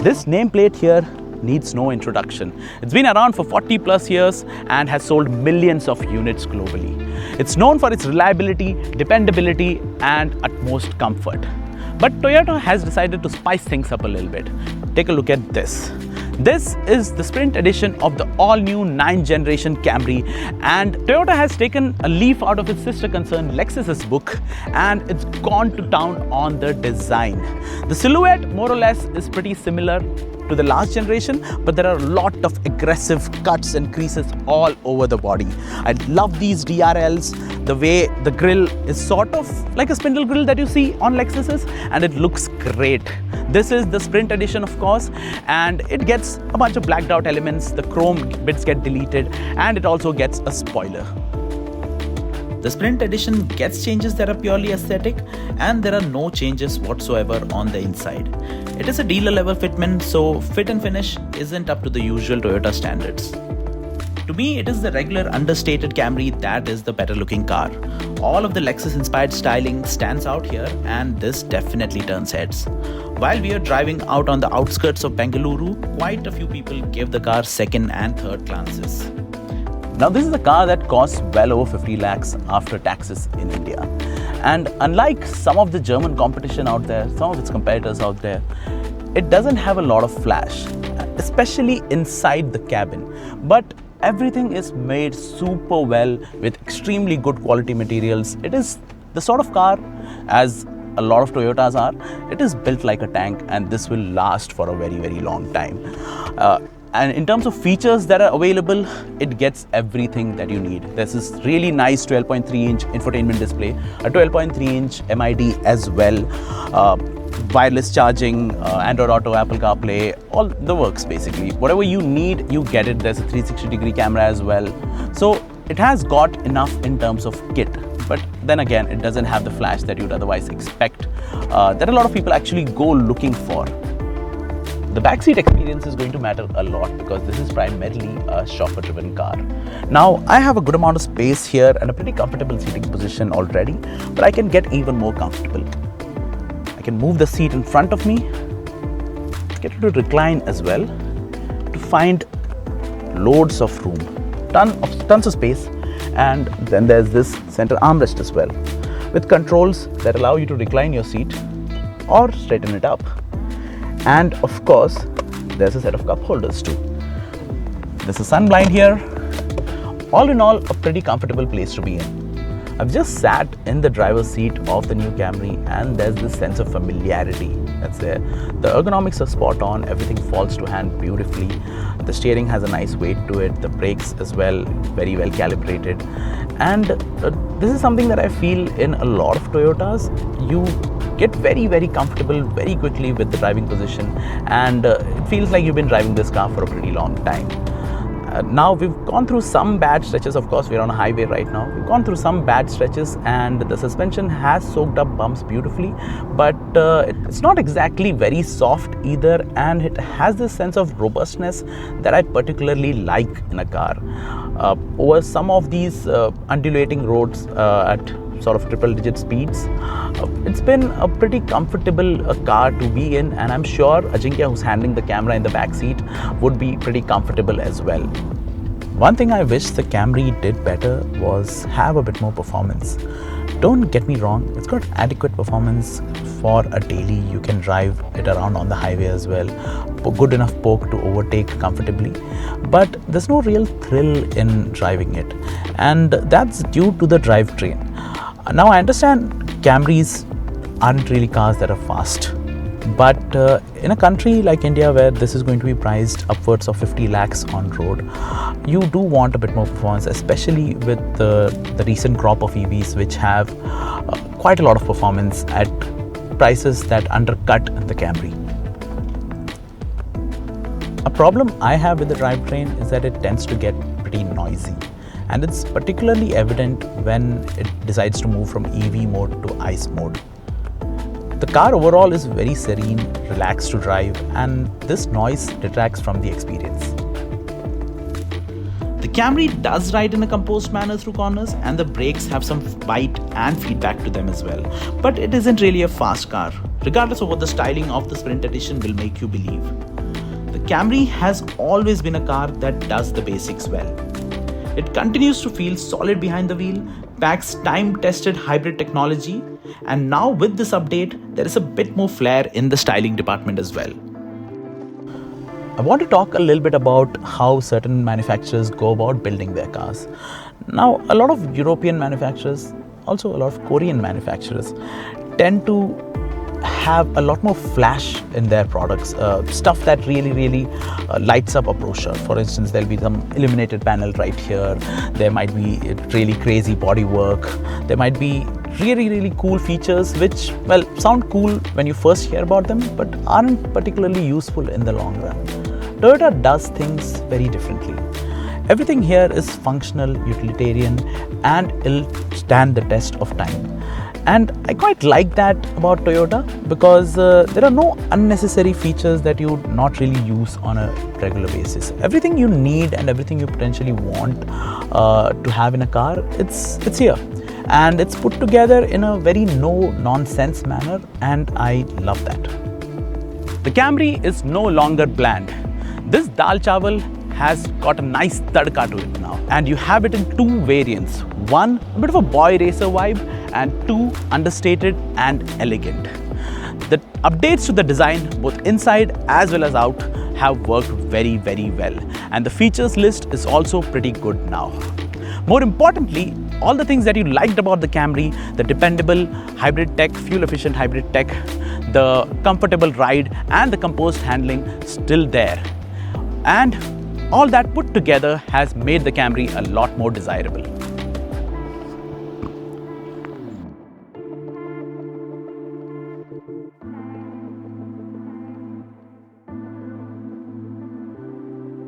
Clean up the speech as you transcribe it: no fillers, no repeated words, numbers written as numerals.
This nameplate here needs no introduction. It's been around for 40 plus years and has sold millions of units globally. It's known for its reliability, dependability, and utmost comfort. But Toyota has decided to spice things up a little bit. Take a look at this. This is the Sprint edition of the all-new 9th generation Camry, and Toyota has taken a leaf out of its sister concern Lexus's book and it's gone to town on the design. The silhouette more or less is pretty similar to the last generation, but there are a lot of aggressive cuts and creases all over the body. I love these DRLs, the way the grille is sort of like a spindle grille that you see on Lexus's, and it looks great. This is the Sprint edition, of course, and it gets a bunch of blacked out elements, the chrome bits get deleted, and it also gets a spoiler. The Sprint edition gets changes that are purely aesthetic, and there are no changes whatsoever on the inside. It is a dealer level fitment, so fit and finish isn't up to the usual Toyota standards. To me, it is the regular understated Camry that is the better looking car. All of the Lexus inspired styling stands out here, and this definitely turns heads. While we are driving out on the outskirts of Bengaluru, quite a few people gave the car second and third glances. Now this is a car that costs well over 50 lakhs after taxes in India. And unlike some of the German competition out there, some of its competitors out there, it doesn't have a lot of flash, especially inside the cabin. But everything is made super well with extremely good quality materials. It is the sort of car, as a lot of Toyotas are, it is built like a tank, and this will last for a very, very long time. And in terms of features that are available, it gets everything that you need. There's this really nice 12.3-inch infotainment display, a 12.3-inch MID as well, wireless charging, Android Auto, Apple CarPlay, all the works basically. Whatever you need, you get it. There's a 360-degree camera as well. So it has got enough in terms of kit. But then again, it doesn't have the flash that you'd otherwise expect, that a lot of people actually go looking for. The backseat experience is going to matter a lot because this is primarily a chauffeur-driven car. Now, I have a good amount of space here and a pretty comfortable seating position already, but I can get even more comfortable. I can move the seat in front of me, get it to recline as well, to find loads of room, tons of space, and then there's this center armrest as well, with controls that allow you to recline your seat or straighten it up. And of course, there's a set of cup holders too. There's a sun blind here. All in all, a pretty comfortable place to be in. I've just sat in the driver's seat of the new Camry, and there's this sense of familiarity that's there. The ergonomics are spot on, everything falls to hand beautifully. The steering has a nice weight to it, the brakes as well, very well calibrated. And this is something that I feel in a lot of Toyotas. You get very, very comfortable very quickly with the driving position, and it feels like you've been driving this car for a pretty long time. Now we've gone through some bad stretches. Of course, we're on a highway right now. We've gone through some bad stretches, and the suspension has soaked up bumps beautifully, but it's not exactly very soft either, and it has this sense of robustness that I particularly like in a car. Over some of these undulating roads at sort of triple-digit speeds, it's been a pretty comfortable car to be in, and I'm sure Ajinkya, who's handling the camera in the back seat, would be pretty comfortable as well. One thing I wish the Camry did better was have a bit more performance. Don't get me wrong, it's got adequate performance for a daily. You can drive it around on the highway as well, good enough poke to overtake comfortably, but there's no real thrill in driving it, and that's due to the drivetrain. Now I understand Camrys aren't really cars that are fast, but in a country like India where this is going to be priced upwards of 50 lakhs on road, you do want a bit more performance, especially with the recent crop of EVs which have quite a lot of performance at prices that undercut the Camry. A problem I have with the drivetrain is that it tends to get pretty noisy, and it's particularly evident when it decides to move from EV mode to ICE mode. The car overall is very serene, relaxed to drive, and this noise detracts from the experience. The Camry does ride in a composed manner through corners, and the brakes have some bite and feedback to them as well. But it isn't really a fast car. regardless of what the styling of the Sprint Edition will make you believe. The Camry has always been a car that does the basics well. It continues to feel solid behind the wheel, packs time-tested hybrid technology, and now with this update, there is a bit more flair in the styling department as well. I want to talk a little bit about how certain manufacturers go about building their cars. Now, a lot of European manufacturers, also a lot of Korean manufacturers, tend to have a lot more flash in their products, stuff that really lights up a brochure. For instance, there'll be some illuminated panel right here, there might be really crazy bodywork, there might be really cool features which, well, sound cool when you first hear about them but aren't particularly useful in the long run. Toyota does things very differently. Everything here is functional, utilitarian, and it'll stand the test of time. And I quite like that about Toyota because there are no unnecessary features that you would not really use on a regular basis. Everything you need and everything you potentially want to have in a car, it's here. And it's put together in a very no-nonsense manner, and I love that. The Camry is no longer bland. This dal chawal has got a nice tadka to it now. And you have it in two variants. One, a bit of a boy racer vibe, and two, understated and elegant. The updates to the design, both inside as well as out, have worked very well. And the features list is also pretty good now. More importantly, all the things that you liked about the Camry, the dependable hybrid tech, fuel-efficient hybrid tech, the comfortable ride and the composed handling, still there. And all that put together has made the Camry a lot more desirable.